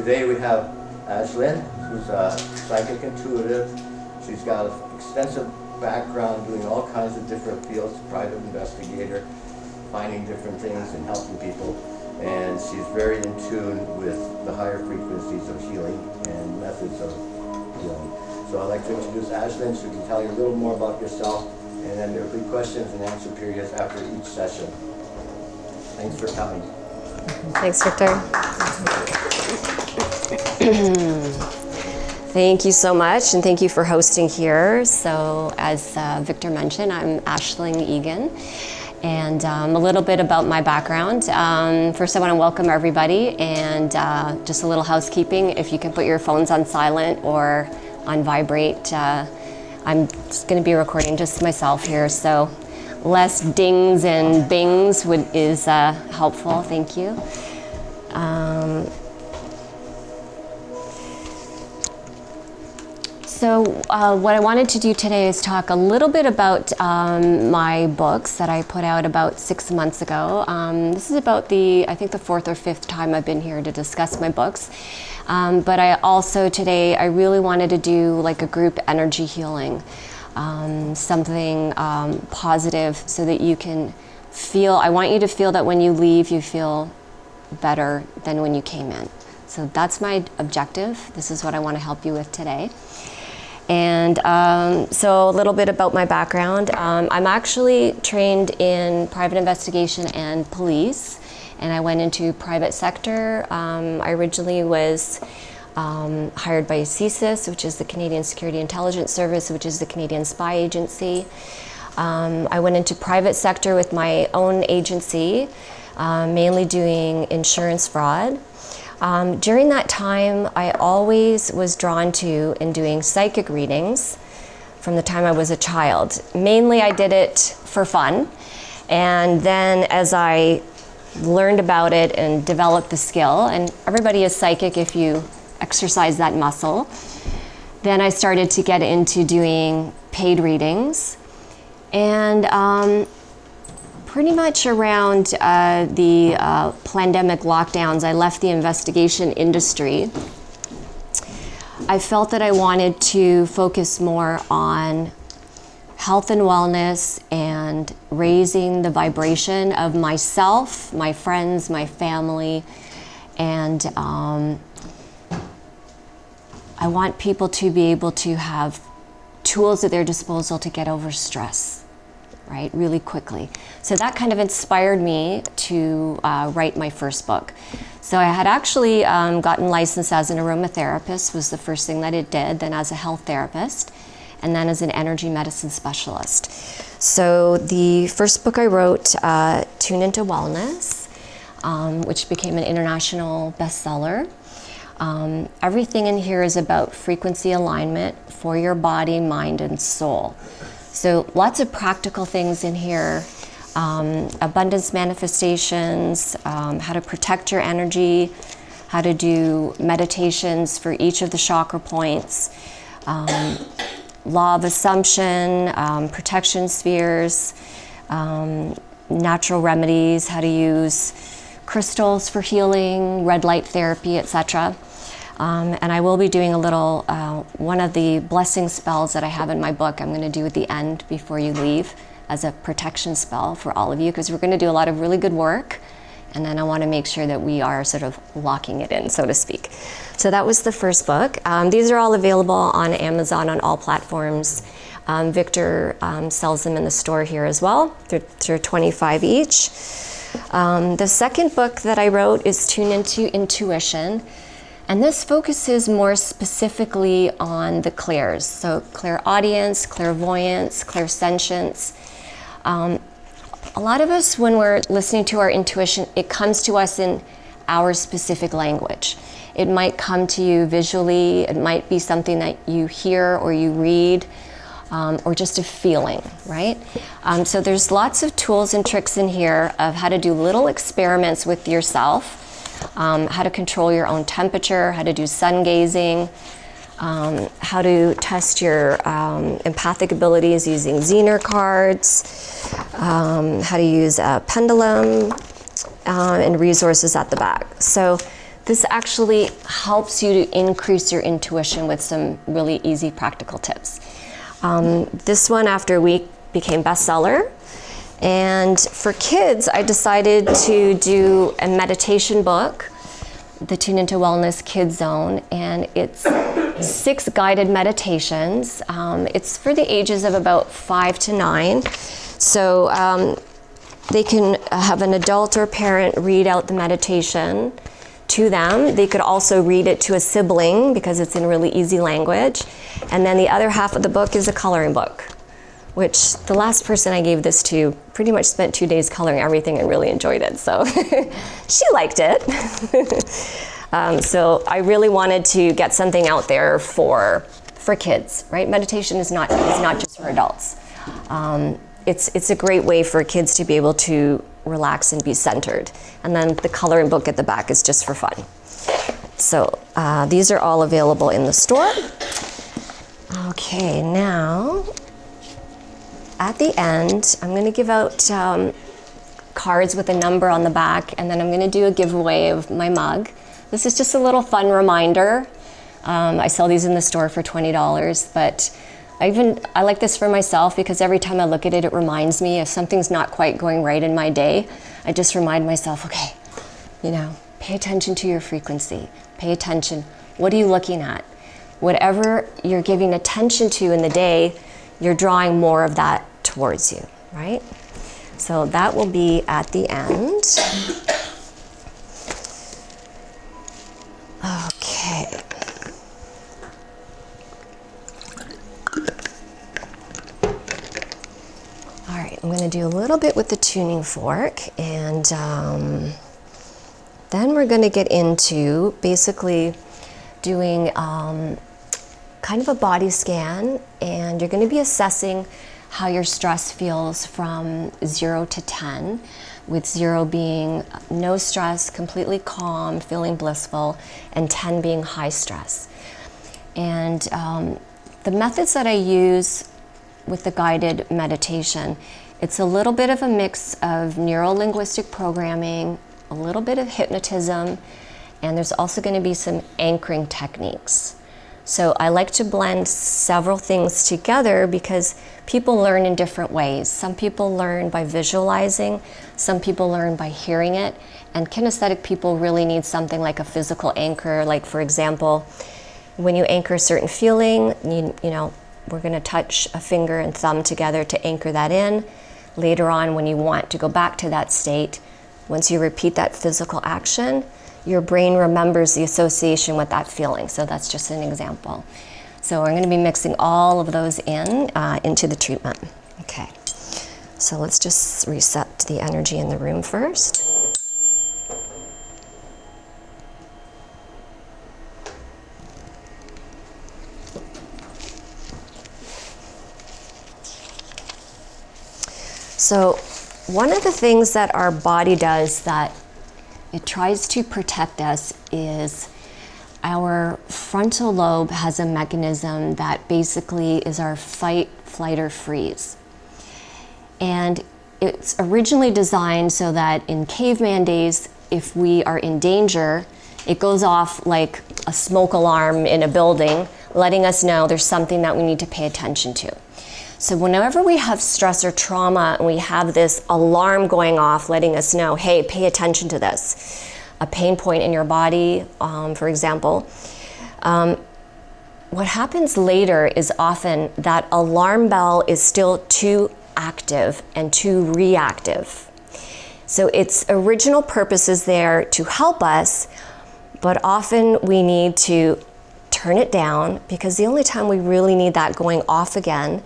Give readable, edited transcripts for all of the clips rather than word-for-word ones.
today we have Ashlyn, who's a psychic intuitive. She's got an extensive background doing all kinds of different fields, private investigator, finding different things and helping people. And she's very in tune with the higher frequencies of healing and methods of healing. So I'd like to introduce Ashlyn so you can tell you a little more about yourself, and then there'll be questions and answer periods after each session. Thanks for coming. Thanks, Victor. Thank you so much, and thank you for hosting here. So as Victor mentioned, I'm Ashlyn Egan. And a little bit about my background. First, I want to welcome everybody, and just a little housekeeping. If you can put your phones on silent or on vibrate, I'm just going to be recording just myself here, so less dings and bings is helpful. Thank you. So what I wanted to do today is talk a little bit about my books that I put out about 6 months ago. This is about I think the fourth or fifth time I've been here to discuss my books. But I also today, I really wanted to do like a group energy healing, something positive so that you can feel, I want you to feel that when you leave, you feel better than when you came in. So that's my objective. This is what I want to help you with today. And so a little bit about my background. I'm actually trained in private investigation and police, and I went into private sector. I originally was hired by CSIS, which is the Canadian Security Intelligence Service, which is the Canadian spy agency. I went into private sector with my own agency, mainly doing insurance fraud. During that time, I always was drawn to and doing psychic readings from the time I was a child. Mainly I did it for fun, and then as I learned about it and developed the skill, and everybody is psychic if you exercise that muscle, then I started to get into doing paid readings. And pretty much around the pandemic lockdowns, I left the investigation industry. I felt that I wanted to focus more on health and wellness and raising the vibration of myself, my friends, my family, and I want people to be able to have tools at their disposal to get over stress, right, really quickly. So that kind of inspired me to write my first book. So I had actually gotten licensed as an aromatherapist, was the first thing that it did, then as a health therapist, and then as an energy medicine specialist. So the first book I wrote, Tune Into Wellness, which became an international bestseller. Everything in here is about frequency alignment for your body, mind, and soul. So lots of practical things in here, abundance manifestations, how to protect your energy, how to do meditations for each of the chakra points, law of assumption, protection spheres, natural remedies, how to use crystals for healing, red light therapy, etc. And I will be doing a little, one of the blessing spells that I have in my book, I'm going to do at the end before you leave as a protection spell for all of you, because we're going to do a lot of really good work, and then I want to make sure that we are sort of locking it in, so to speak. So that was the first book. These are all available on Amazon on all platforms. Victor sells them in the store here as well. They're $25 each. The second book that I wrote is Tune Into Intuition. And this focuses more specifically on the clairs. So clairaudience, clairvoyance, clairsentience. A lot of us, when we're listening to our intuition, it comes to us in our specific language. It might come to you visually, it might be something that you hear or you read, or just a feeling, right? So there's lots of tools and tricks in here of how to do little experiments with yourself, how to control your own temperature, how to do sun gazing, how to test your empathic abilities using Zener cards, how to use a pendulum, and resources at the back. So this actually helps you to increase your intuition with some really easy practical tips. This one, after a week, became bestseller. And for kids, I decided to do a meditation book, the Tune Into Wellness Kids Zone, and it's 6 guided meditations. It's for the ages of about 5 to 9. So they can have an adult or parent read out the meditation to them. They could also read it to a sibling because it's in really easy language. And then the other half of the book is a coloring book, which the last person I gave this to pretty much spent 2 days coloring everything and really enjoyed it. So she liked it. So I really wanted to get something out there for kids, right? Meditation is not just for adults. It's a great way for kids to be able to relax and be centered. And then the coloring book at the back is just for fun. So these are all available in the store. Okay, now at the end, I'm going to give out cards with a number on the back, and then I'm going to do a giveaway of my mug. This is just a little fun reminder. I sell these in the store for $20, but I like this for myself because every time I look at it, it reminds me if something's not quite going right in my day, I just remind myself, okay, pay attention to your frequency. Pay attention. What are you looking at? Whatever you're giving attention to in the day, you're drawing more of that towards you, right? So that will be at the end. Okay. All right, I'm going to do a little bit with the tuning fork, and then we're going to get into basically doing kind of a body scan, and you're going to be assessing how your stress feels from 0 to 10, with 0 being no stress, completely calm, feeling blissful, and 10 being high stress. And the methods that I use with the guided meditation, it's a little bit of a mix of neuro-linguistic programming, a little bit of hypnotism, and there's also going to be some anchoring techniques. So I like to blend several things together because people learn in different ways. Some people learn by visualizing, some people learn by hearing it, and kinesthetic people really need something like a physical anchor. Like, for example, when you anchor a certain feeling, we're going to touch a finger and thumb together to anchor that in. Later on, when you want to go back to that state, once you repeat that physical action, your brain remembers the association with that feeling. So that's just an example. So we're going to be mixing all of those into the treatment. Okay, so let's just reset the energy in the room first. So one of the things that our body does that it tries to protect us is our frontal lobe has a mechanism that basically is our fight, flight, or freeze. And it's originally designed so that in caveman days, if we are in danger, it goes off like a smoke alarm in a building, letting us know there's something that we need to pay attention to. So whenever we have stress or trauma and we have this alarm going off letting us know, hey, pay attention to this, a pain point in your body, for example, what happens later is often that alarm bell is still too active and too reactive. So its original purpose is there to help us, but often we need to turn it down because the only time we really need that going off again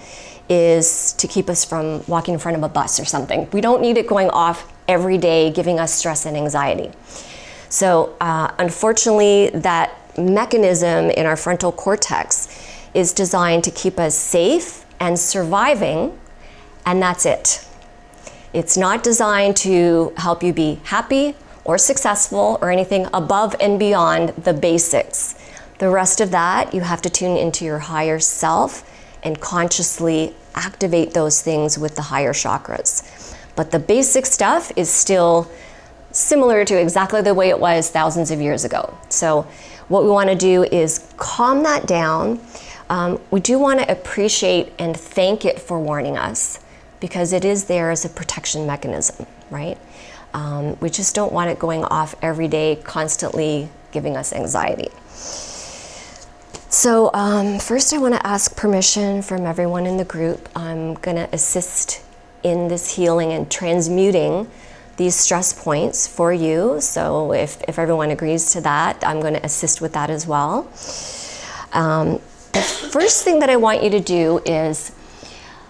is to keep us from walking in front of a bus or something. We don't need it going off every day, giving us stress and anxiety. So unfortunately, that mechanism in our frontal cortex is designed to keep us safe and surviving, and that's it. It's not designed to help you be happy or successful or anything above and beyond the basics. The rest of that, you have to tune into your higher self and consciously activate those things with the higher chakras. But the basic stuff is still similar to exactly the way it was thousands of years ago. So what we want to do is calm that down. We do want to appreciate and thank it for warning us, because it is there as a protection mechanism, right? We just don't want it going off every day, constantly giving us anxiety. So first I want to ask permission from everyone in the group. I'm going to assist in this healing and transmuting these stress points for you. So if everyone agrees to that, I'm going to assist with that as well. The first thing that I want you to do is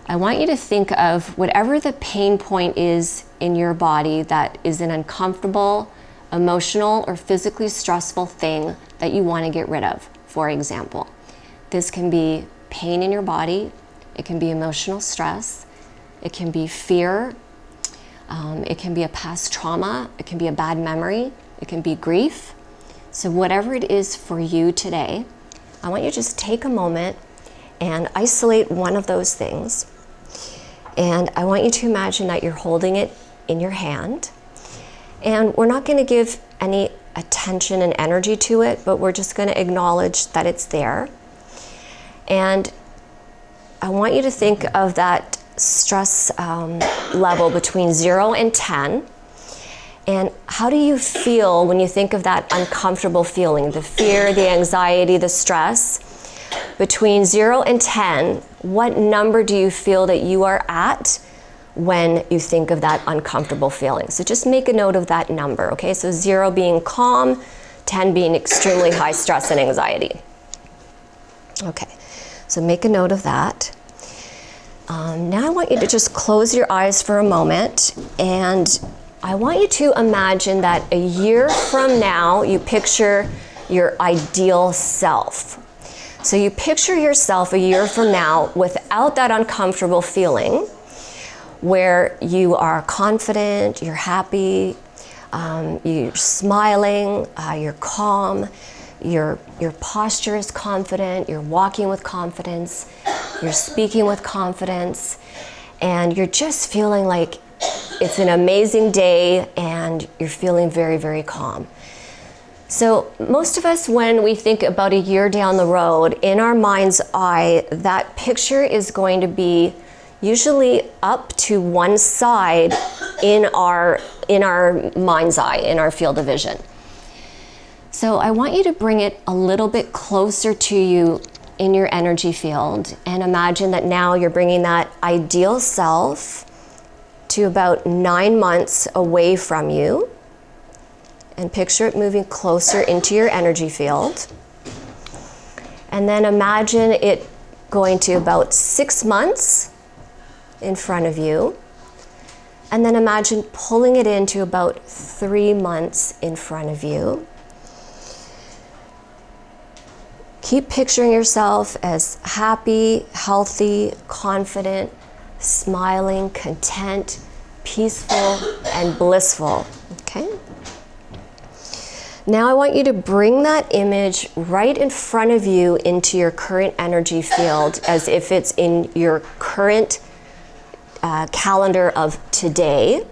I want you to think of whatever the pain point is in your body that is an uncomfortable, emotional, or physically stressful thing that you want to get rid of. For example, this can be pain in your body, it can be emotional stress, it can be fear, it can be a past trauma, it can be a bad memory, it can be grief. So whatever it is for you today, I want you to just take a moment and isolate one of those things. And I want you to imagine that you're holding it in your hand. And we're not going to give any attention and energy to it, but we're just going to acknowledge that it's there. And I want you to think of that stress level between 0 and 10. And how do you feel when you think of that uncomfortable feeling, the fear, the anxiety, the stress? Between 0 and 10, what number do you feel that you are at when you think of that uncomfortable feeling? So just make a note of that number, okay? So 0 being calm, 10 being extremely high stress and anxiety. Okay, so make a note of that. Now I want you to just close your eyes for a moment, and I want you to imagine that a year from now, you picture your ideal self. So you picture yourself a year from now without that uncomfortable feeling, where you are confident, you're happy, you're smiling, you're calm, your posture is confident, you're walking with confidence, you're speaking with confidence, and you're just feeling like it's an amazing day and you're feeling very, very calm. So most of us, when we think about a year down the road, in our mind's eye, that picture is going to be usually up to one side in our mind's eye, in our field of vision. So I want you to bring it a little bit closer to you in your energy field, and imagine that now you're bringing that ideal self to about 9 months away from you, and picture it moving closer into your energy field. And then imagine it going to about 6 months in front of you, and then imagine pulling it into about 3 months in front of you. Keep picturing yourself as happy, healthy, confident, smiling, content, peaceful, and blissful. Okay? Now I want you to bring that image right in front of you into your current energy field, as if it's in your current calendar of today.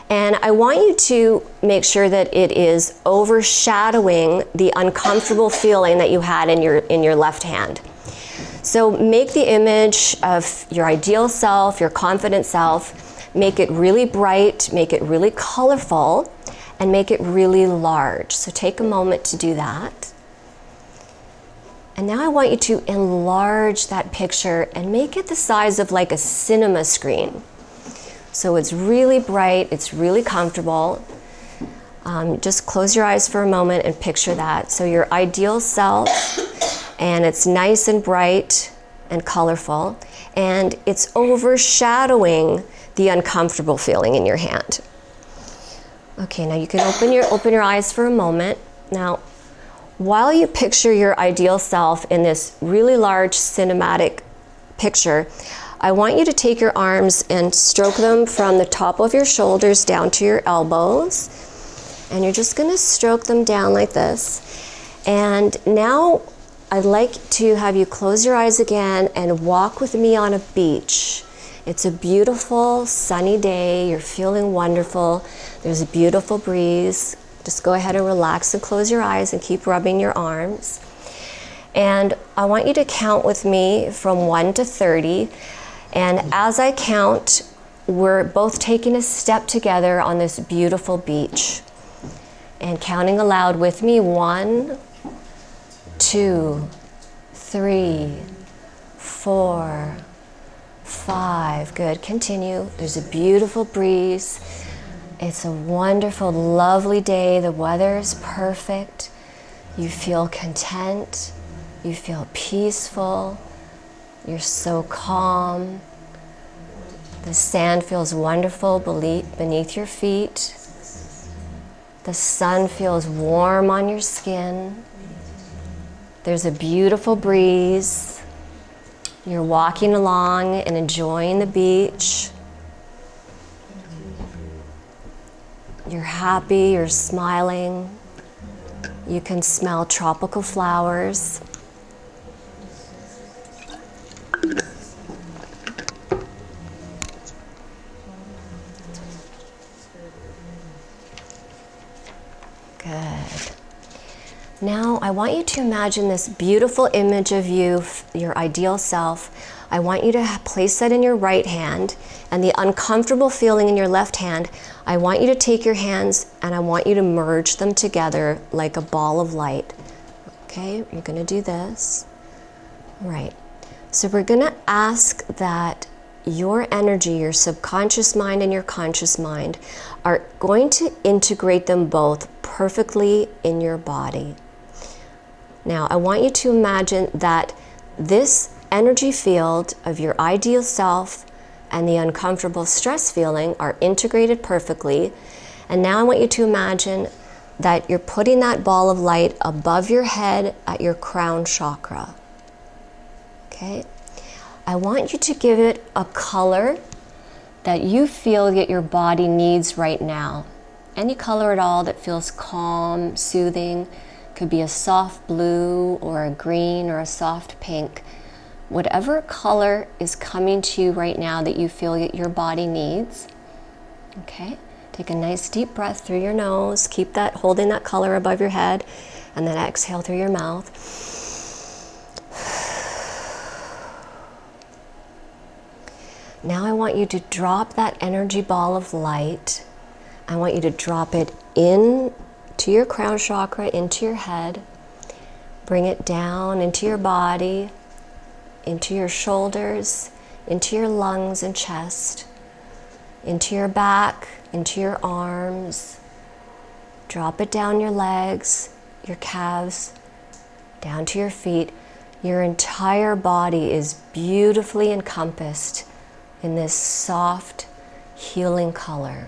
And I want you to make sure that it is overshadowing the uncomfortable feeling that you had in your left hand. So make the image of your ideal self, your confident self, make it really bright, make it really colorful, and make it really large. So take a moment to do that. And now I want you to enlarge that picture and make it the size of like a cinema screen. So it's really bright, it's really comfortable. Just close your eyes for a moment and picture that. So your ideal self, and it's nice and bright and colorful, and it's overshadowing the uncomfortable feeling in your hand. Okay, now you can open your eyes for a moment. Now, while you picture your ideal self in this really large cinematic picture, I want you to take your arms and stroke them from the top of your shoulders down to your elbows. And you're just going to stroke them down like this. And now I'd like to have you close your eyes again and walk with me on a beach. It's a beautiful sunny day. You're feeling wonderful. There's a beautiful breeze. Just go ahead and relax and close your eyes and keep rubbing your arms. And I want you to count with me from 1 to 30. And as I count, we're both taking a step together on this beautiful beach. And counting aloud with me, 1, 2, 3, 4, 5. Good, continue. There's a beautiful breeze. It's a wonderful, lovely day. The weather is perfect. You feel content. You feel peaceful. You're so calm. The sand feels wonderful beneath your feet. The sun feels warm on your skin. There's a beautiful breeze. You're walking along and enjoying the beach. You're happy, you're smiling. You can smell tropical flowers. Good. Now I want you to imagine this beautiful image of you, your ideal self. I want you to place that in your right hand, and the uncomfortable feeling in your left hand, I want you to take your hands and I want you to merge them together like a ball of light. Okay, you're going to do this. Right. So we're going to ask that your energy, your subconscious mind and your conscious mind, are going to integrate them both perfectly in your body. Now, I want you to imagine that this energy field of your ideal self and the uncomfortable stress feeling are integrated perfectly. And now I want you to imagine that you're putting that ball of light above your head at your crown chakra. Okay? I want you to give it a color that you feel that your body needs right now. Any color at all that feels calm, soothing. Could be a soft blue or a green or a soft pink. Whatever color is coming to you right now that you feel that your body needs. Okay, take a nice deep breath through your nose. Keep that, holding that color above your head, and then exhale through your mouth. Now I want you to drop that energy ball of light. I want you to drop it in to your crown chakra, into your head. Bring it down into your body, into your shoulders, into your lungs and chest, into your back, into your arms. Drop it down your legs, your calves, down to your feet. Your entire body is beautifully encompassed in this soft, healing color.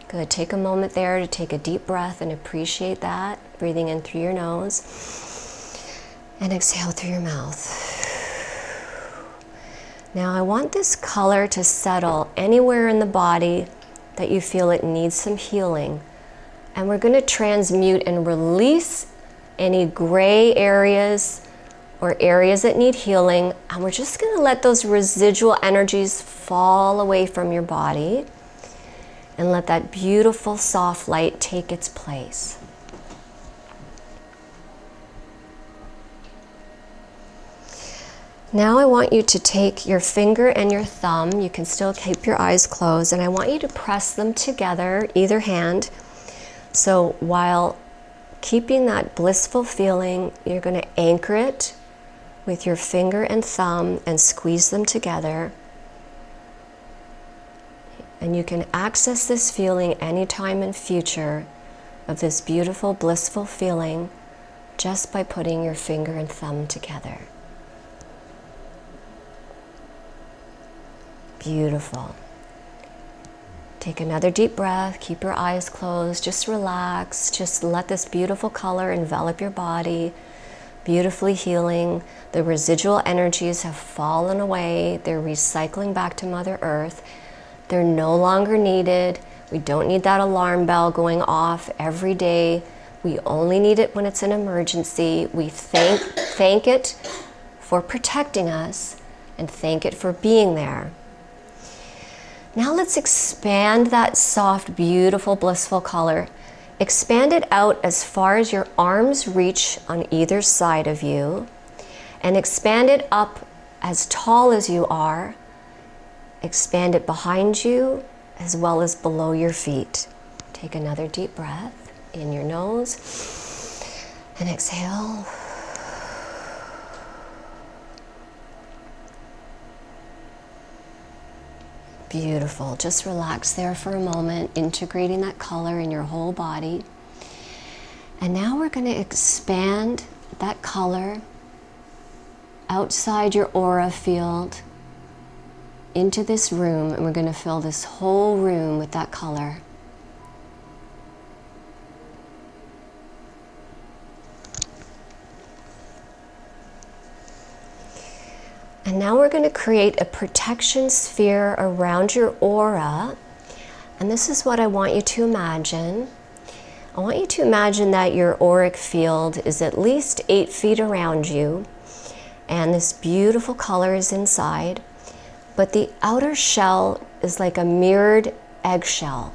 Good. Take a moment there to take a deep breath and appreciate that. Breathing in through your nose and exhale through your mouth. Now I want this color to settle anywhere in the body that you feel it needs some healing. And we're going to transmute and release any gray areas or areas that need healing. And we're just going to let those residual energies fall away from your body. And let that beautiful soft light take its place. Now I want you to take your finger and your thumb. You can still keep your eyes closed. And I want you to press them together, either hand. So while keeping that blissful feeling, you're going to anchor it with your finger and thumb and squeeze them together. And you can access this feeling anytime in future of this beautiful, blissful feeling just by putting your finger and thumb together. Beautiful. Take another deep breath, keep your eyes closed, just relax, just let this beautiful color envelop your body, beautifully healing. The residual energies have fallen away, they're recycling back to Mother Earth. They're no longer needed. We don't need that alarm bell going off every day. We only need it when it's an emergency. We thank it for protecting us, and thank it for being there. Now let's expand that soft, beautiful, blissful color. Expand it out as far as your arms reach on either side of you, and expand it up as tall as you are. Expand it behind you as well as below your feet. Take another deep breath in your nose and exhale. Beautiful. Just relax there for a moment, integrating that color in your whole body. And now we're going to expand that color outside your aura field into this room, and we're going to fill this whole room with that color. And now we're going to create a protection sphere around your aura. And this is what I want you to imagine. I want you to imagine that your auric field is at least 8 feet around you, and this beautiful color is inside, but the outer shell is like a mirrored eggshell,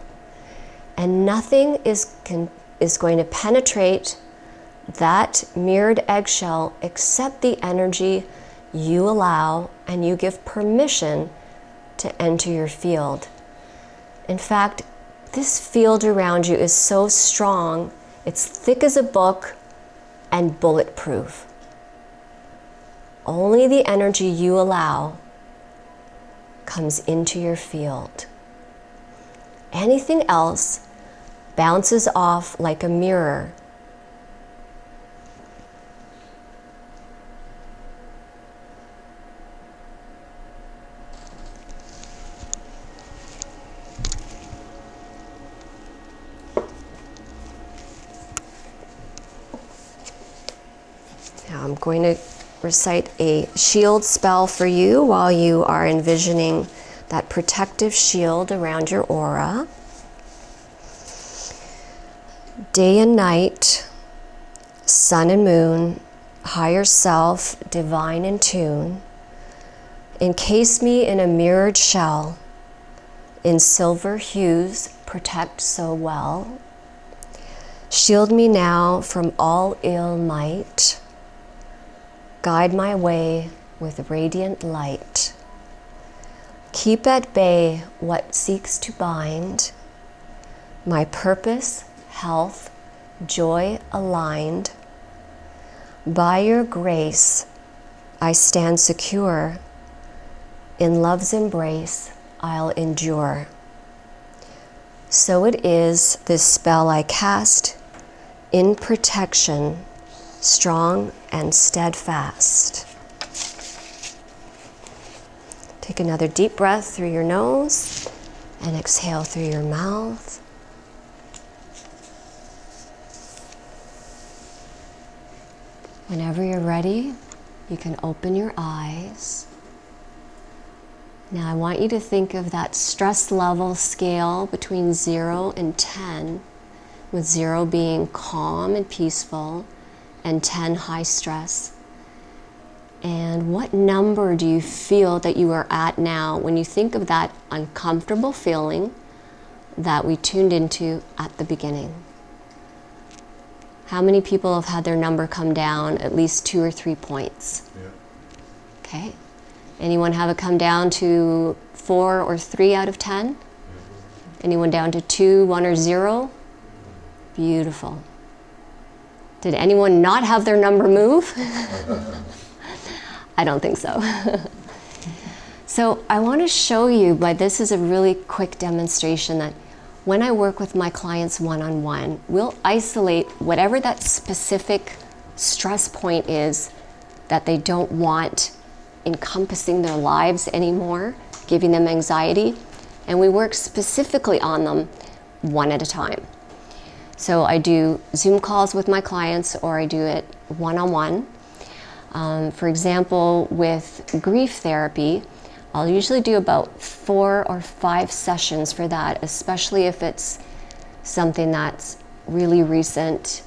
and nothing is going to penetrate that mirrored eggshell except the energy you allow and you give permission to enter your field. In fact, this field around you is so strong, it's thick as a book and bulletproof. Only the energy you allow comes into your field. Anything else bounces off like a mirror. Now I'm going to recite a shield spell for you while you are envisioning that protective shield around your aura. Day and night, sun and moon, higher self, divine in tune, encase me in a mirrored shell, in silver hues, protect so well. Shield me now from all ill might. Guide my way with radiant light. Keep at bay what seeks to bind. My purpose, health, joy aligned. By your grace, I stand secure. In love's embrace, I'll endure. So it is this spell I cast in protection, strong and steadfast. Take another deep breath through your nose and exhale through your mouth. Whenever you're ready, you can open your eyes. Now I want you to think of that stress level scale between 0 and 10, with 0 being calm and peaceful, and 10 high stress. And what number do you feel that you are at now when you think of that uncomfortable feeling that we tuned into at the beginning? How many people have had their number come down at least 2 or 3 points? Yeah. Okay. Anyone have it come down to 4 or 3 out of 10? Anyone down to 2, 1, or 0? Beautiful. Did anyone not have their number move? I don't think so. So I want to show you, but this is a really quick demonstration, that when I work with my clients one-on-one, we'll isolate whatever that specific stress point is that they don't want encompassing their lives anymore, giving them anxiety, and we work specifically on them one at a time. So I do Zoom calls with my clients, or I do it one-on-one. For example, with grief therapy, I'll usually do about 4 or 5 sessions for that, especially if it's something that's really recent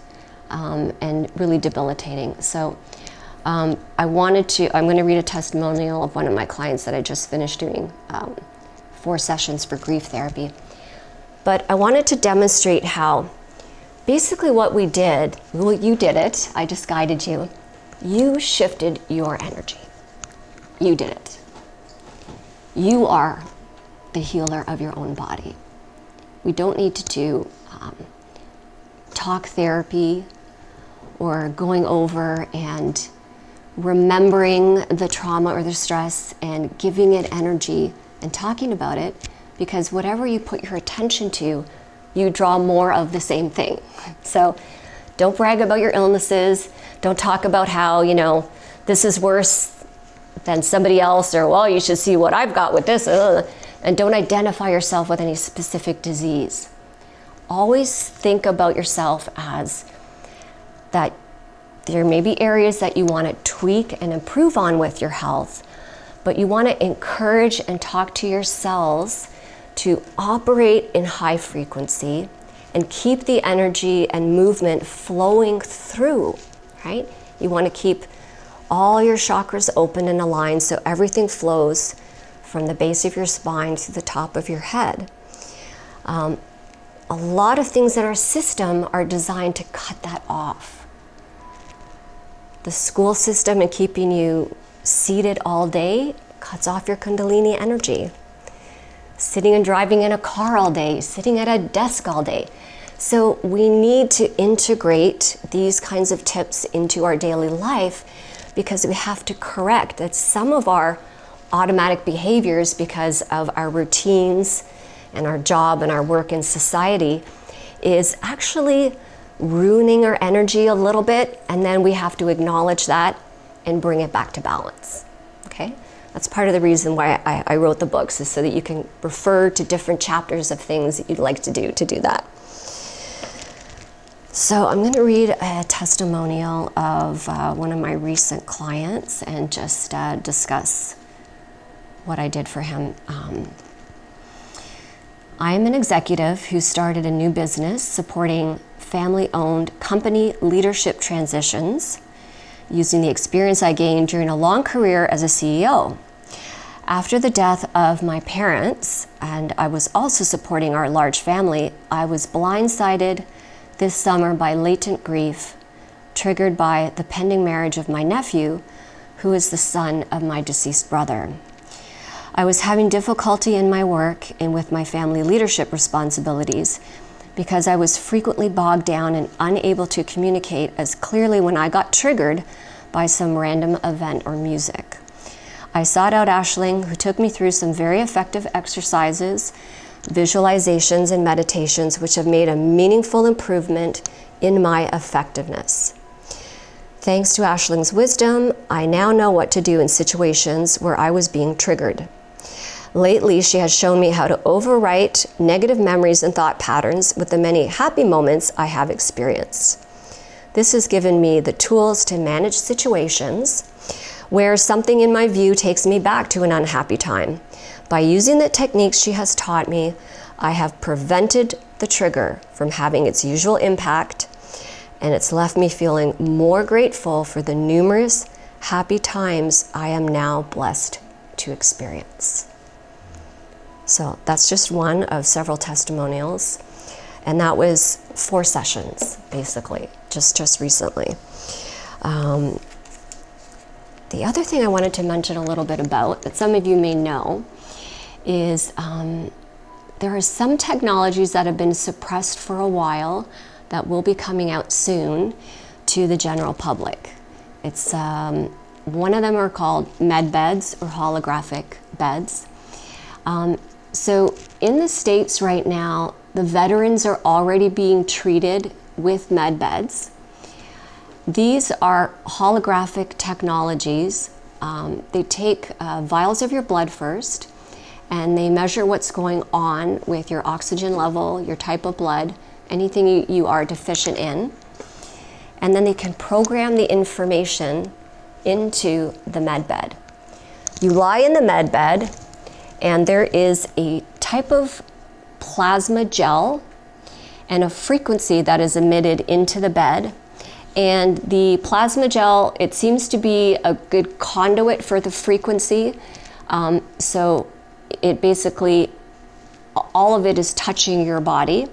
and really debilitating. So I'm going to read a testimonial of one of my clients that I just finished doing 4 sessions for grief therapy. But I wanted to demonstrate how basically what we did, well, you did it, I just guided you. You shifted your energy. You did it. You are the healer of your own body. We don't need to do talk therapy or going over and remembering the trauma or the stress and giving it energy and talking about it, because whatever you put your attention to, you draw more of the same thing. So don't brag about your illnesses. Don't talk about how, this is worse than somebody else, or, well, you should see what I've got with this. And don't identify yourself with any specific disease. Always think about yourself as that there may be areas that you want to tweak and improve on with your health, but you want to encourage and talk to your cells to operate in high frequency and keep the energy and movement flowing through, right? You want to keep all your chakras open and aligned so everything flows from the base of your spine to the top of your head. A lot of things in our system are designed to cut that off. The school system and keeping you seated all day cuts off your Kundalini energy. Sitting and driving in a car all day, sitting at a desk all day. So we need to integrate these kinds of tips into our daily life, because we have to correct that some of our automatic behaviors, because of our routines and our job and our work in society, is actually ruining our energy a little bit, and then we have to acknowledge that and bring it back to balance. Okay? That's part of the reason why I wrote the books, is so that you can refer to different chapters of things that you'd like to do that. So I'm going to read a testimonial of one of my recent clients and just discuss what I did for him. I am an executive who started a new business supporting family-owned company leadership transitions using the experience I gained during a long career as a CEO. After the death of my parents, and I was also supporting our large family, I was blindsided this summer by latent grief triggered by the pending marriage of my nephew, who is the son of my deceased brother. I was having difficulty in my work and with my family leadership responsibilities because I was frequently bogged down and unable to communicate as clearly when I got triggered by some random event or music. I sought out Aisling, who took me through some very effective exercises, visualizations, and meditations, which have made a meaningful improvement in my effectiveness. Thanks to Aisling's wisdom, I now know what to do in situations where I was being triggered. Lately, she has shown me how to overwrite negative memories and thought patterns with the many happy moments I have experienced. This has given me the tools to manage situations where something in my view takes me back to an unhappy time. By using the techniques she has taught me, I have prevented the trigger from having its usual impact, and it's left me feeling more grateful for the numerous happy times I am now blessed to experience. So that's just one of several testimonials, and that was 4 sessions, basically, just recently. The other thing I wanted to mention a little bit about, that some of you may know, is there are some technologies that have been suppressed for a while that will be coming out soon to the general public. It's one of them are called med beds or holographic beds. So in the States right now, the veterans are already being treated with med beds. These are holographic technologies. They take vials of your blood first, and they measure what's going on with your oxygen level, your type of blood, anything you are deficient in. And then they can program the information into the med bed. You lie in the med bed, and there is a type of plasma gel and a frequency that is emitted into the bed. And the plasma gel, it seems to be a good conduit for the frequency. So it basically, all of it is touching your body.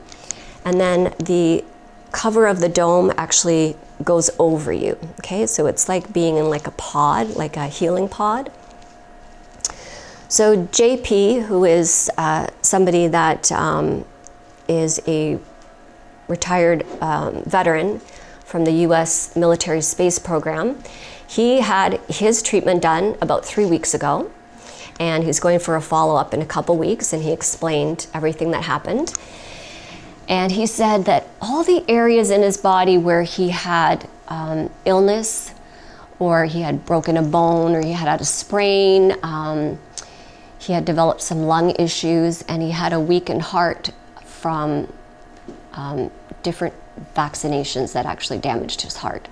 And then the cover of the dome actually goes over you, okay? So it's like being in like a pod, like a healing pod. So JP, who is somebody that is a retired veteran from the US military space program, he had his treatment done about 3 weeks ago, and he's going for a follow-up in a couple weeks, and he explained everything that happened. And he said that all the areas in his body where he had illness, or he had broken a bone, or he had a sprain, he had developed some lung issues, and he had a weakened heart from different vaccinations that actually damaged his heart.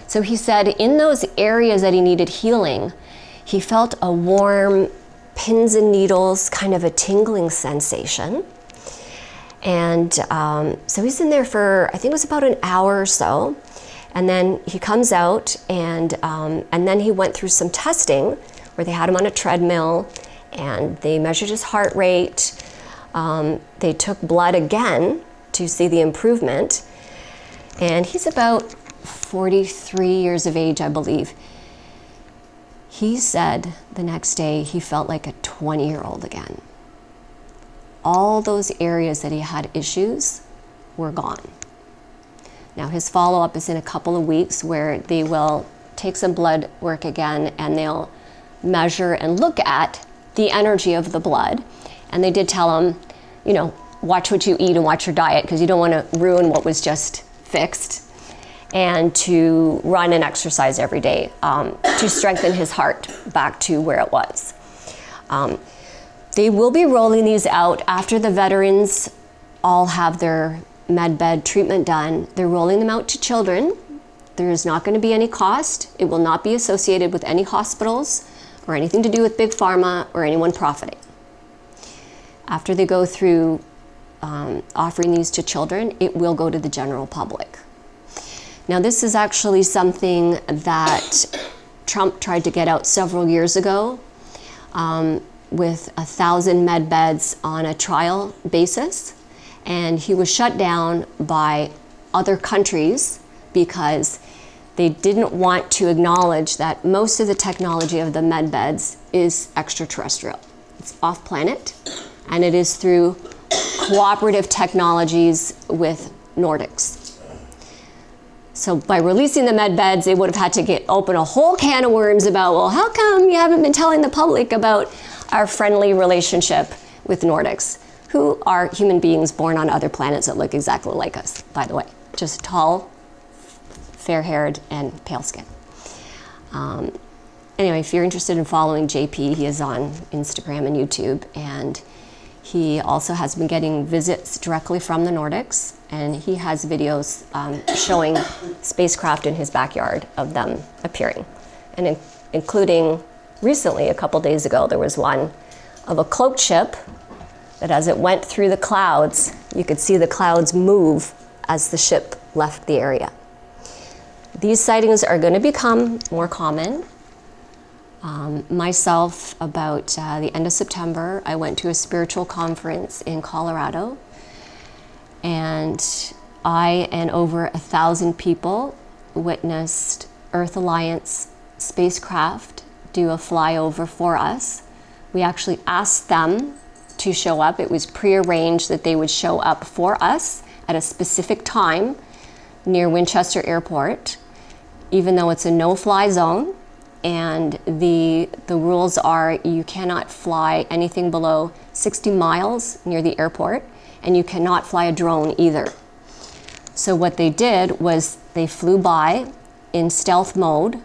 So he said in those areas that he needed healing, he felt a warm pins and needles, kind of a tingling sensation. And so he's in there for, I think it was about an hour or so. And then he comes out, and then he went through some testing where they had him on a treadmill, and they measured his heart rate. They took blood again to see the improvement. And he's about 43 years of age, I believe. He said the next day he felt like a 20-year-old again. All those areas that he had issues were gone. Now his follow-up is in a couple of weeks, where they will take some blood work again, and they'll measure and look at the energy of the blood. And they did tell him, watch what you eat and watch your diet, because you don't want to ruin what was just fixed, and to run and exercise every day to strengthen his heart back to where it was. They will be rolling these out after the veterans all have their med bed treatment done. They're rolling them out to children. There is not going to be any cost. It will not be associated with any hospitals or anything to do with Big Pharma or anyone profiting. After they go through offering these to children, it will go to the general public. Now, this is actually something that Trump tried to get out several years ago with 1,000 med beds on a trial basis. And he was shut down by other countries because they didn't want to acknowledge that most of the technology of the med beds is extraterrestrial. It's off planet, and it is through cooperative technologies with Nordics. So by releasing the med beds, they would have had to open a whole can of worms about, well, how come you haven't been telling the public about our friendly relationship with Nordics, who are human beings born on other planets that look exactly like us, by the way, just tall, fair-haired, and pale skin. Anyway, if you're interested in following JP, he is on Instagram and YouTube, and he also has been getting visits directly from the Nordics, and he has videos showing spacecraft in his backyard of them appearing, and including recently, a couple days ago, there was one of a cloaked ship that as it went through the clouds, you could see the clouds move as the ship left the area. These sightings are going to become more common. Myself, about the end of September, I went to a spiritual conference in Colorado, and I and over 1,000 people witnessed Earth Alliance spacecraft do a flyover for us. We actually asked them to show up. It was prearranged that they would show up for us at a specific time near Winchester Airport, even though it's a no-fly zone. And the rules are you cannot fly anything below 60 miles near the airport, and you cannot fly a drone either. So what they did was they flew by in stealth mode,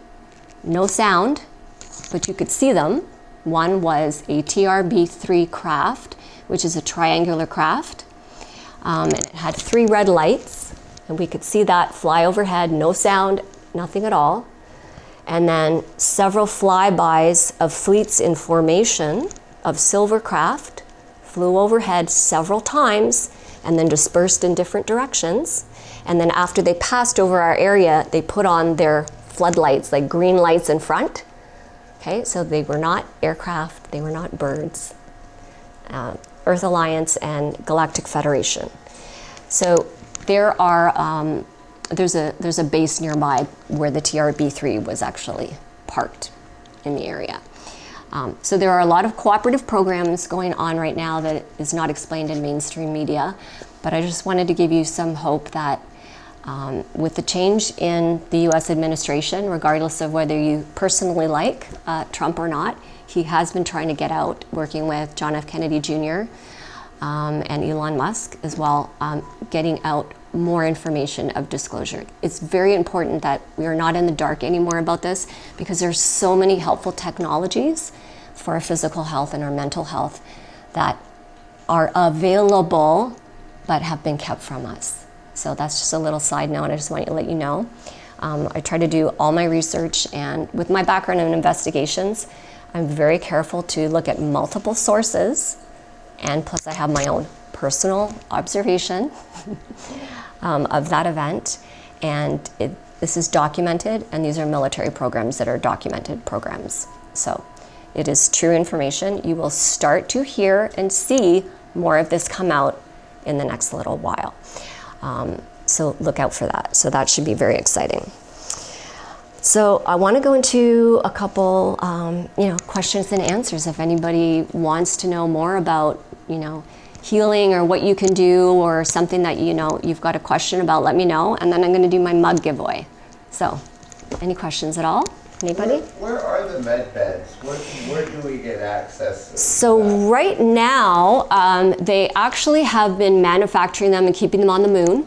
no sound, but you could see them. One was a TRB-3 craft, which is a triangular craft. And it had 3 red lights, and we could see that fly overhead, no sound, nothing at all. And then several flybys of fleets in formation of silver craft flew overhead several times and then dispersed in different directions. And then after they passed over our area, they put on their floodlights, like green lights in front. Okay, so they were not aircraft, they were not birds. Earth Alliance and Galactic Federation. So there are, there's a base nearby where the TRB-3 was actually parked in the area. So there are a lot of cooperative programs going on right now that is not explained in mainstream media, but I just wanted to give you some hope that with the change in the US administration, regardless of whether you personally like Trump or not, he has been trying to get out, working with John F. Kennedy Jr. And Elon Musk as well, getting out more information of disclosure. It's very important that we are not in the dark anymore about this, because there's so many helpful technologies for our physical health and our mental health that are available but have been kept from us. So that's just a little side note. I just want to let you know. I try to do all my research, and with my background in investigations, I'm very careful to look at multiple sources, and plus I have my own personal observation of that event, and this is documented, and these are military programs that are documented programs. So it is true information. You will start to hear and see more of this come out in the next little while. So look out for that. So that should be very exciting. So I want to go into a couple, questions and answers. If anybody wants to know more about, healing or what you can do, or something that you've got a question about, let me know, and then I'm going to do my mug giveaway. So, any questions at all? Anybody? Where are the med beds? Where do we get access to So that? right now, they actually have been manufacturing them and keeping them on the moon,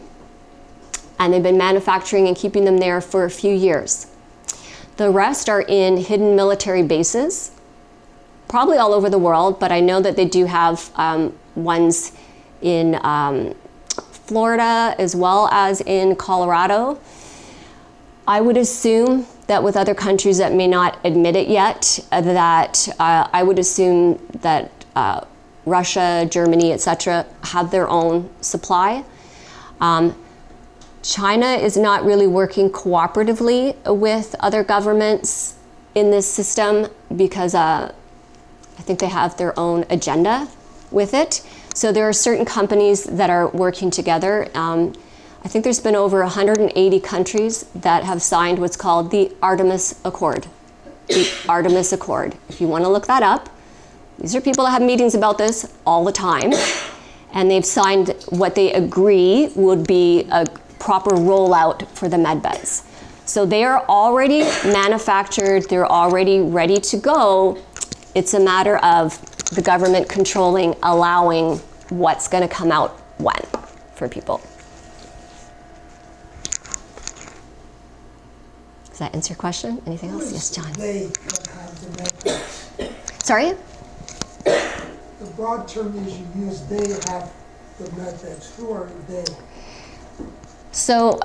and they've been manufacturing and keeping them there for a few years. The rest are in hidden military bases, probably all over the world, but I know that they do have ones in Florida as well as in Colorado. I would assume that with other countries that may not admit it yet, that I would assume that Russia, Germany, etc. have their own supply. China is not really working cooperatively with other governments in this system because I think they have their own agenda with it. So there are certain companies that are working together. I think there's been over 180 countries that have signed what's called the Artemis Accord. The Artemis Accord. If you want to look that up, these are people that have meetings about this all the time, and they've signed what they agree would be a proper rollout for the medbeds. So they are already manufactured, they're already ready to go. It's a matter of the government controlling, allowing what's going to come out when for people. Does that answer your question? Anything else? Yes, John. They that have the medbeds. Sorry? The broad term is you use they have the medbeds. Who are they? So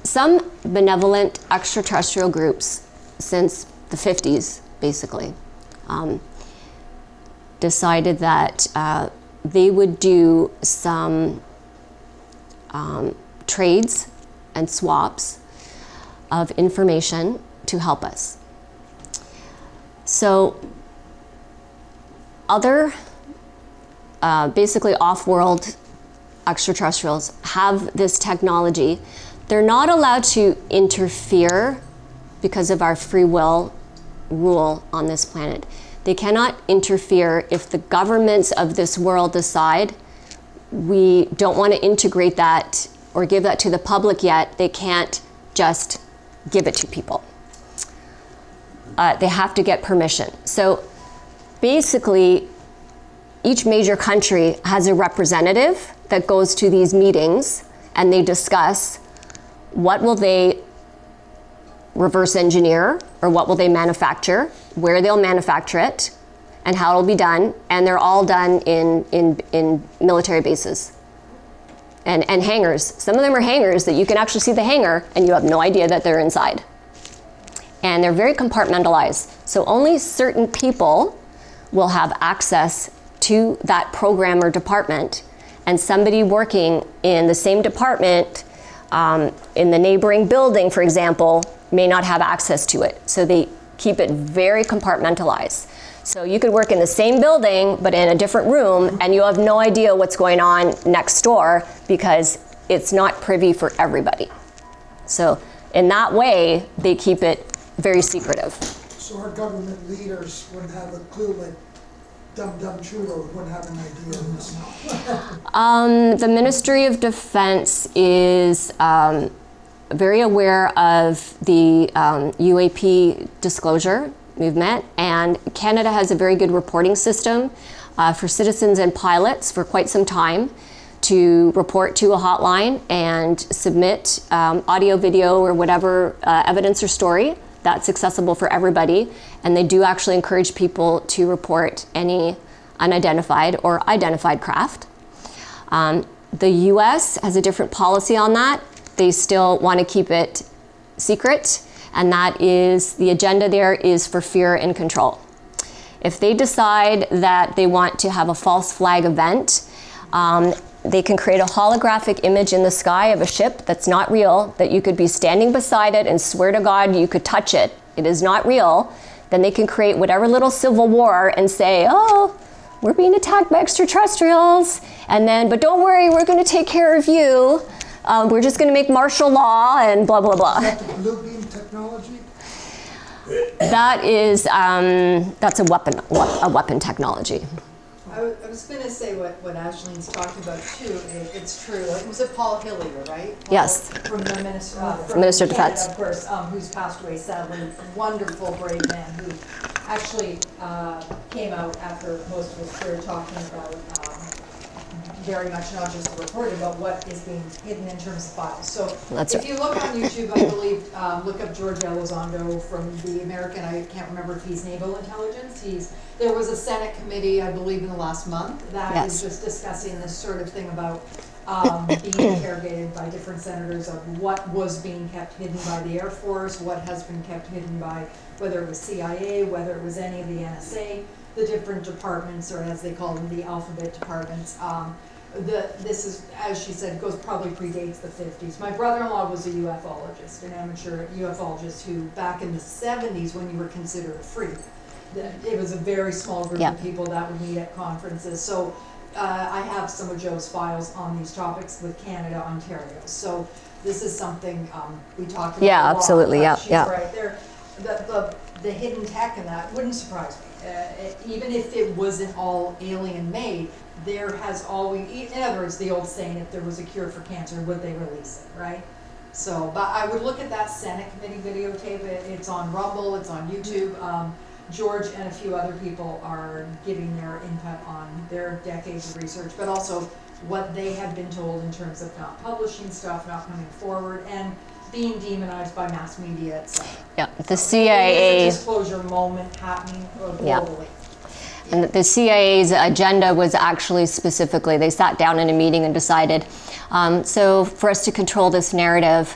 some benevolent extraterrestrial groups since the 50s, basically, decided that they would do some trades and swaps of information to help us. So other basically off-world extraterrestrials have this technology. They're not allowed to interfere because of our free will rule on this planet. They cannot interfere if the governments of this world decide we don't want to integrate that or give that to the public yet. They can't just give it to people. They have to get permission. So basically, each major country has a representative that goes to these meetings, and they discuss what will they reverse engineer, or what will they manufacture, where they'll manufacture it, and how it'll be done. And they're all done in military bases and hangars. Some of them are hangars that you can actually see the hangar and you have no idea that they're inside. And they're very compartmentalized. So only certain people will have access to that program or department, and somebody working in the same department in the neighboring building, for example, may not have access to it. So they keep it very compartmentalized. So you could work in the same building, but in a different room, and you have no idea what's going on next door because it's not privy for everybody. So in that way, they keep it very secretive. So our government leaders wouldn't have a clue, like dumb Trudeau wouldn't have an idea of this. The Ministry of Defense is very aware of the UAP disclosure movement, and Canada has a very good reporting system for citizens and pilots for quite some time to report to a hotline and submit audio, video, or whatever evidence or story that's accessible for everybody. And they do actually encourage people to report any unidentified or identified craft. The US has a different policy on that. They still want to keep it secret, and that is, the agenda there is for fear and control. If they decide that they want to have a false flag event, they can create a holographic image in the sky of a ship that's not real, that you could be standing beside it and swear to God you could touch it. It is not real. Then they can create whatever little civil war and say, oh, we're being attacked by extraterrestrials. And then, but don't worry, we're going to take care of you. We're just going to make martial law and blah, blah, blah. Is that the blue beam technology? That is, that's a weapon technology. I was going to say what Ashleen's talking about too. It's true. Like, was it Paul Hillier, right? Paul, Yes. From the Minister, Minister of Canada, Defense. of course, who's passed away sadly. Wonderful, brave man who actually came out after most of his career talking about very much not just the report, but what is being hidden in terms of files. So That's if right. you look on YouTube, I believe, look up George Elizondo from the American, I can't remember if he's naval intelligence. There was a Senate committee, I believe, in the last month that Yes. is just discussing this sort of thing about being interrogated by different senators of what was being kept hidden by the Air Force, what has been kept hidden by whether it was CIA, whether it was any of the NSA, the different departments, or as they call them, the alphabet departments. This is, as she said, probably predates the 50s. My brother-in-law was a ufologist, an amateur ufologist who, back in the 70s, when you were considered a freak, it was a very small group of people that would meet at conferences. So I have some of Joe's files on these topics with Canada, Ontario. So this is something we talked about. Yeah, a lot, absolutely. but Yeah, she's yeah. right there. The hidden tech in that wouldn't surprise me. Even if it wasn't all alien made, there has always, in other words, the old saying, if there was a cure for cancer, would they release it, right? So, but I would look at that Senate committee videotape. It's on Rumble, it's on YouTube. George and a few other people are giving their input on their decades of research, but also what they have been told in terms of not publishing stuff, not coming forward, and being demonized by mass media, etc. Yeah, the CIA. There's a disclosure moment happening globally. Yeah. And the CIA's agenda was actually specifically, they sat down in a meeting and decided, so for us to control this narrative,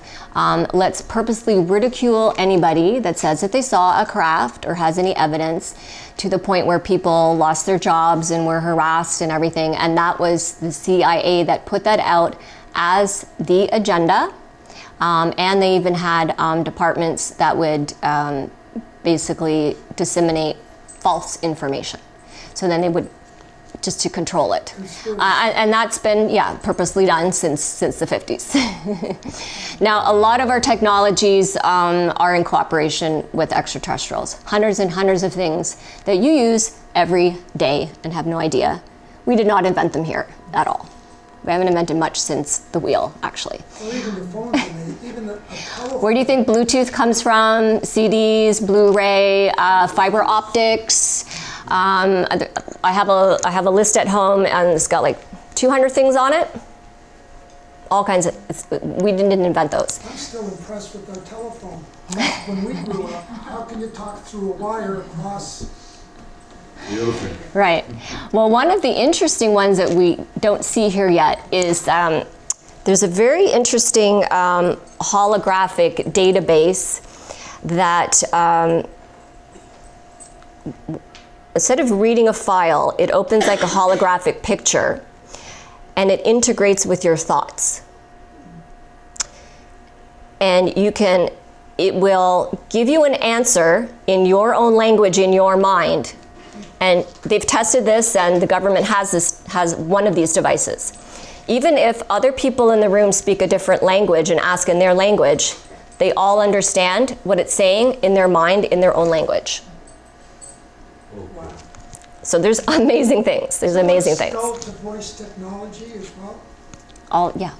let's purposely ridicule anybody that says that they saw a craft or has any evidence, to the point where people lost their jobs and were harassed and everything. And that was the CIA that put that out as the agenda. And they even had departments that would basically disseminate false information. So then they would, just to control it. And that's been, purposely done since the 50s. Now, a lot of our technologies are in cooperation with extraterrestrials. Hundreds and hundreds of things that you use every day and have no idea. We did not invent them here at all. We haven't invented much since the wheel, actually. Or even the phones, even a telephone. Where do you think Bluetooth comes from? CDs, Blu-ray, fiber optics. I have a list at home, and it's got like 200 things on it. All kinds of. We didn't invent those. I'm still impressed with our telephone. When we grew up, how can you talk through a wire across? Right. Well, one of the interesting ones that we don't see here yet is there's a very interesting holographic database that instead of reading a file, it opens like a holographic picture. and it integrates with your thoughts. And it will give you an answer in your own language, in your mind. And they've tested this, and the government has one of these devices. Even if other people in the room speak a different language and ask in their language, they all understand what it's saying in their mind, in their own language. Wow. So there's amazing things. There's amazing things. Skull to voice technology as well? Yeah.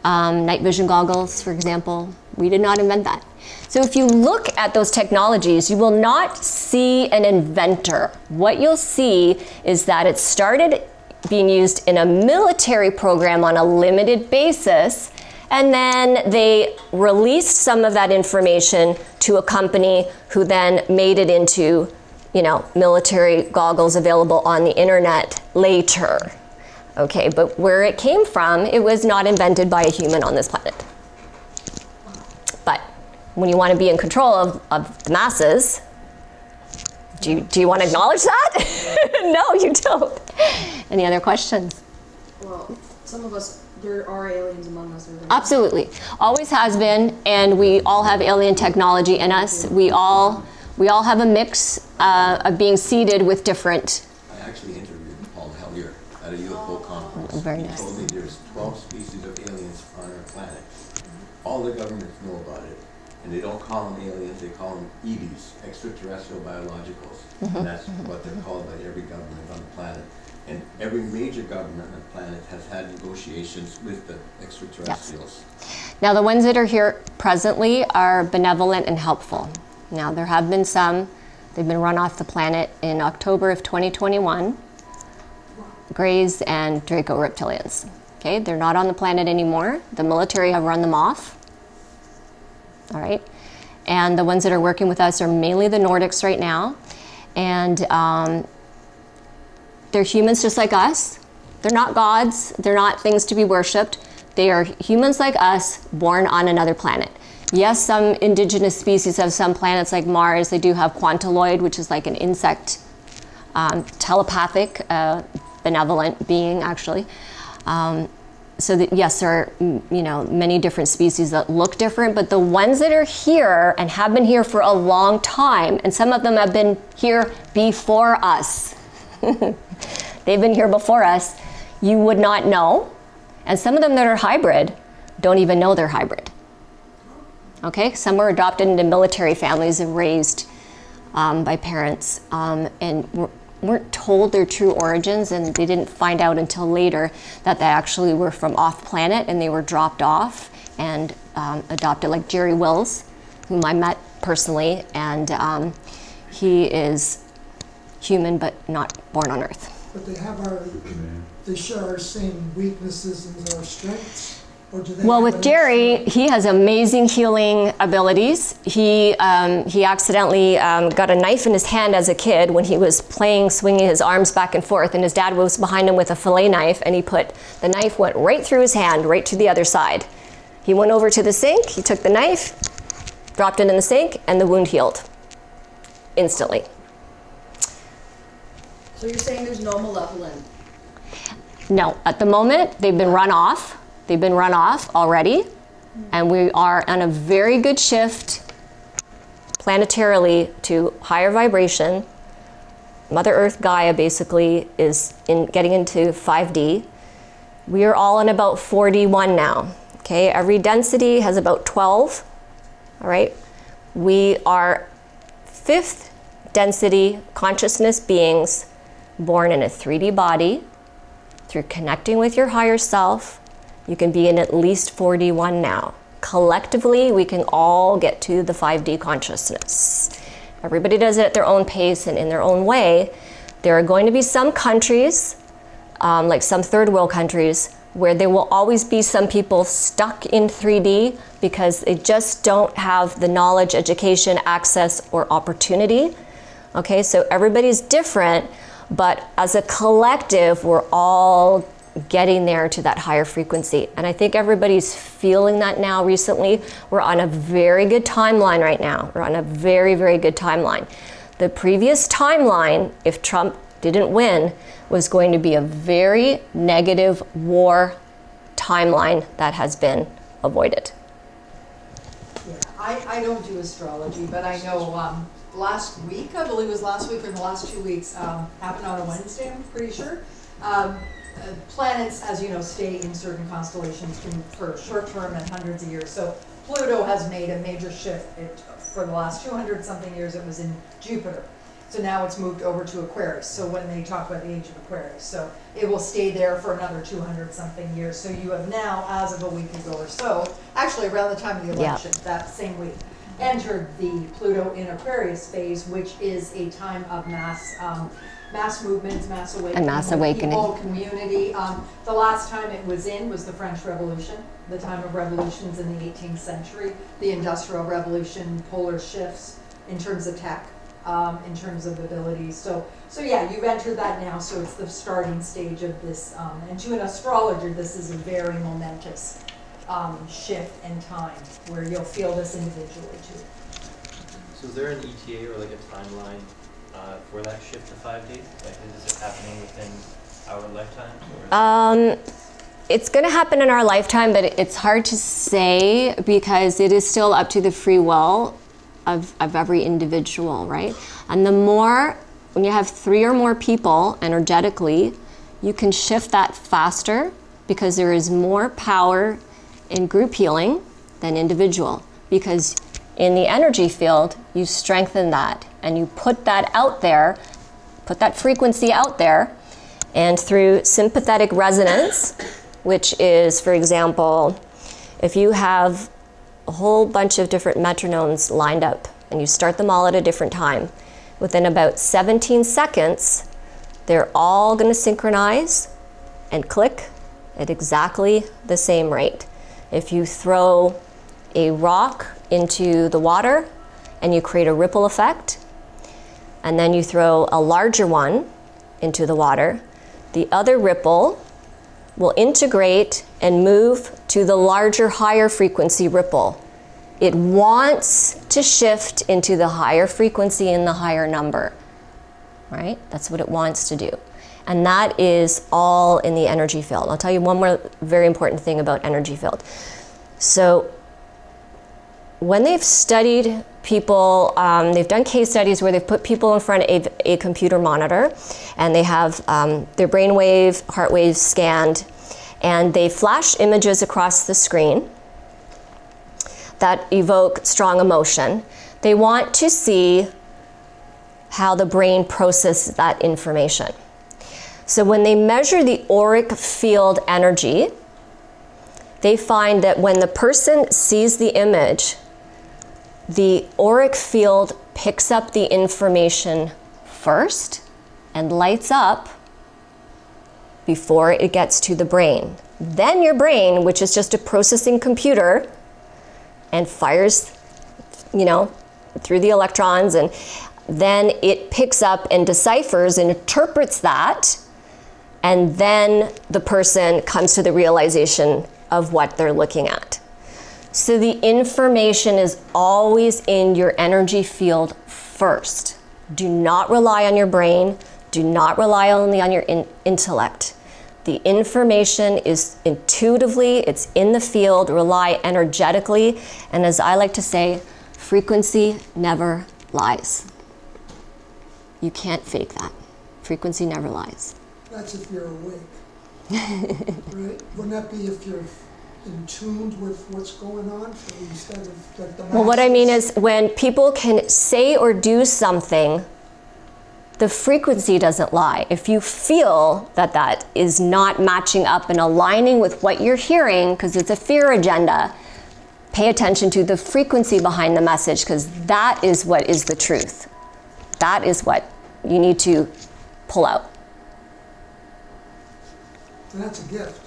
Night vision goggles, for example. We did not invent that. So if you look at those technologies, you will not see an inventor. What you'll see is that it started being used in a military program on a limited basis, and then they released some of that information to a company who then made it into, military goggles available on the internet later. Okay, but where it came from, it was not invented by a human on this planet. But when you want to be in control of the masses, do you want to acknowledge that? No, you don't. Any other questions? Well, some of us, there are aliens among us. Absolutely. Always has been, and we all have alien technology in us. We all have a mix of being seeded with different. I actually interviewed Paul Hellyer at a UFO conference. Oh, very He nice. told me there's 12 species of aliens on our planet. All the governments know about it. And they don't call them aliens, they call them EBs, extraterrestrial biologicals. And that's what they're called by every government on the planet. And every major government on the planet has had negotiations with the extraterrestrials. Yes. Now, the ones that are here presently are benevolent and helpful. Now, there have been some, they've been run off the planet in October of 2021, Greys and Draco reptilians. Okay, they're not on the planet anymore. The military have run them off. All right, and the ones that are working with us are mainly the Nordics right now, and they're humans just like us. They're not gods. They're not things to be worshipped. They are humans like us, born on another planet. Yes, some indigenous species of some planets like Mars, they do have quantiloid, which is like an insect, telepathic, benevolent being, actually. So that, yes, there are, many different species that look different, but the ones that are here and have been here for a long time, and some of them have been here before us. They've been here before us. You would not know. And some of them that are hybrid don't even know they're hybrid. Okay, some were adopted into military families and raised by parents and weren't told their true origins, and they didn't find out until later that they actually were from off planet and they were dropped off and adopted, like Jerry Wills, whom I met personally, and he is human but not born on Earth. But they share our same weaknesses and our strengths? Or do they Well, have with an Jerry, extra- he has amazing healing abilities. He accidentally got a knife in his hand as a kid when he was playing, swinging his arms back and forth, and his dad was behind him with a fillet knife, and the knife went right through his hand, right to the other side. He went over to the sink, he took the knife, dropped it in the sink, and the wound healed instantly. So you're saying there's no malevolent? No, at the moment, they've been run off. They've been run off already, and we are on a very good shift planetarily to higher vibration. Mother Earth Gaia basically is getting into 5D. We are all in about 4D1 now. Okay, every density has about 12. All right, we are 5th density consciousness beings born in a 3D body. Through connecting with your higher self, you can be in at least 4D1 now. Collectively, we can all get to the 5D consciousness. Everybody does it at their own pace and in their own way. There are going to be some countries, like some third world countries, where there will always be some people stuck in 3D because they just don't have the knowledge, education, access, or opportunity. Okay, so everybody's different, but as a collective, we're all getting there to that higher frequency. And I think everybody's feeling that now recently. We're on a very good timeline right now. We're on a very, very good timeline. The previous timeline, if Trump didn't win, was going to be a very negative war timeline that has been avoided. Yeah, I don't do astrology, but I know last week, I believe it was last week or the last 2 weeks, happened on a Wednesday, I'm pretty sure. Planets, as you know, stay in certain constellations for short term and hundreds of years. So Pluto has made a major shift. For the last 200-something years, it was in Jupiter. So now it's moved over to Aquarius. So when they talk about the age of Aquarius, so it will stay there for another 200-something years. So you have now, as of a week ago or so, actually around the time of the election, that same week, entered the Pluto in Aquarius phase, which is a time of mass movements, mass awakening, And mass awakening. People, community. The last time it was in was the French Revolution, the time of revolutions in the 18th century, the Industrial Revolution, polar shifts in terms of tech, in terms of abilities. So yeah, you've entered that now, so it's the starting stage of this. And to an astrologer, this is a very momentous shift in time where you'll feel this individually too. So is there an ETA or like a timeline for that shift to 5 days? Like, is it happening within our lifetime? Or It's going to happen in our lifetime, but it's hard to say because it is still up to the free will of every individual, right? And the more, when you have 3 or more people energetically, you can shift that faster because there is more power in group healing than individual. Because in the energy field, you strengthen that and you put that out there, put that frequency out there, and through sympathetic resonance, which is, for example, if you have a whole bunch of different metronomes lined up and you start them all at a different time, within about 17 seconds, they're all going to synchronize and click at exactly the same rate. If you throw a rock into the water and you create a ripple effect, and then you throw a larger one into the water, the other ripple will integrate and move to the larger, higher frequency ripple. It wants to shift into the higher frequency and the higher number, right? That's what it wants to do. And that is all in the energy field. I'll tell you one more very important thing about energy field. So when they've studied people, they've done case studies where they've put people in front of a computer monitor and they have their brainwave, heart waves scanned, and they flash images across the screen that evoke strong emotion. They want to see how the brain processes that information. So when they measure the auric field energy, they find that when the person sees the image, the auric field picks up the information first and lights up before it gets to the brain. Then your brain, which is just a processing computer, and fires, through the electrons, and then it picks up and deciphers and interprets that, and then the person comes to the realization of what they're looking at. So the information is always in your energy field first. Do not rely on your brain. Do not rely only on your intellect. The information is intuitively, it's in the field, rely energetically, and as I like to say, frequency never lies. You can't fake that. Frequency never lies. That's if you're awake. Right? Wouldn't that be if you're in tune with what's going on? So instead of like the Well, what I mean masses- is when people can say or do something, the frequency doesn't lie. If you feel that that is not matching up and aligning with what you're hearing, because it's a fear agenda, pay attention to the frequency behind the message, because that is what is the truth. That is what you need to pull out. And that's a gift.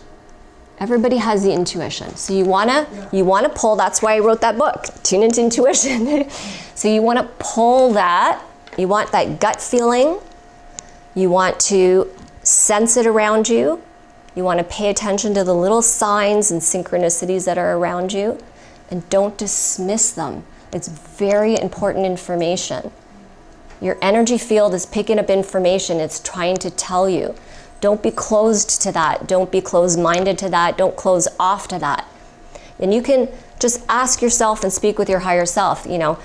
Everybody has the intuition. So you wanna pull, that's why I wrote that book, Tune into Intuition. So you wanna pull that, you want that gut feeling, you want to sense it around you, you wanna pay attention to the little signs and synchronicities that are around you, and don't dismiss them. It's very important information. Your energy field is picking up information. It's trying to tell you. Don't be closed to that. Don't be closed-minded to that. Don't close off to that. And you can just ask yourself and speak with your higher self, you know,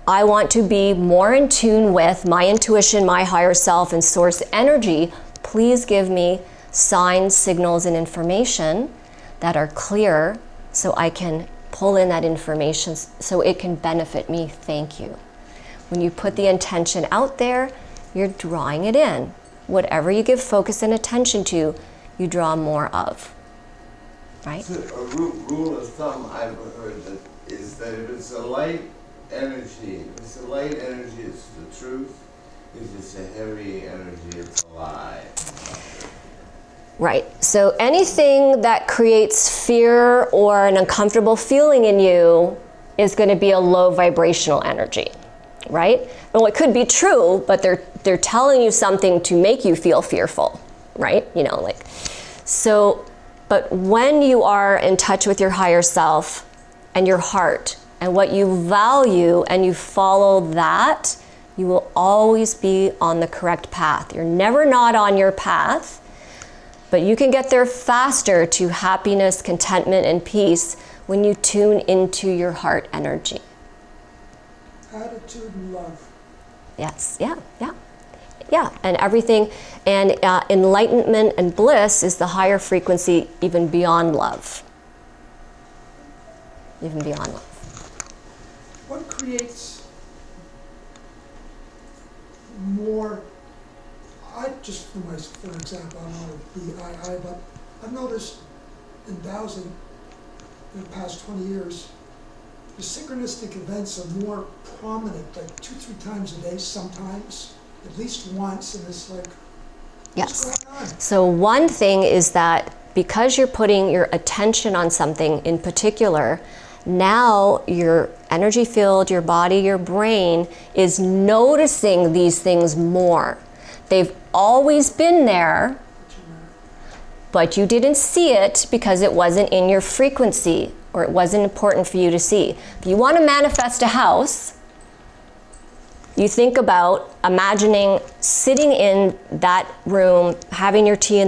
I want to be more in tune with my intuition, my higher self, and source energy. Please give me signs, signals, and information that are clear so I can pull in that information so it can benefit me. Thank you. When you put the intention out there, you're drawing it in. Whatever you give focus and attention to, you draw more of. Right? So a rule of thumb I've heard that is that if it's a light energy, it's the truth. If it's a heavy energy, it's a lie. Right. So anything that creates fear or an uncomfortable feeling in you is going to be a low vibrational energy, right? Well, it could be true, but they're telling you something to make you feel fearful, right? You know, like, so, but when you are in touch with your higher self and your heart and what you value and you follow that, you will always be on the correct path. You're never not on your path, but you can get there faster to happiness, contentment, and peace when you tune into your heart energy. Attitude and love. Yes, yeah. And everything, and enlightenment and bliss is the higher frequency even beyond love. Even beyond love. What creates more, for example, I don't want to be but I've noticed in dowsing in the past 20 years, the synchronistic events are more prominent, like 2-3 times a day sometimes, at least once, and it's like, Yes. what's going on? So one thing is that because you're putting your attention on something in particular, now your energy field, your body, your brain is noticing these things more. They've always been there, but you didn't see it because it wasn't in your frequency or it wasn't important for you to see. If you want to manifest a house, you think about imagining sitting in that room, having your tea in the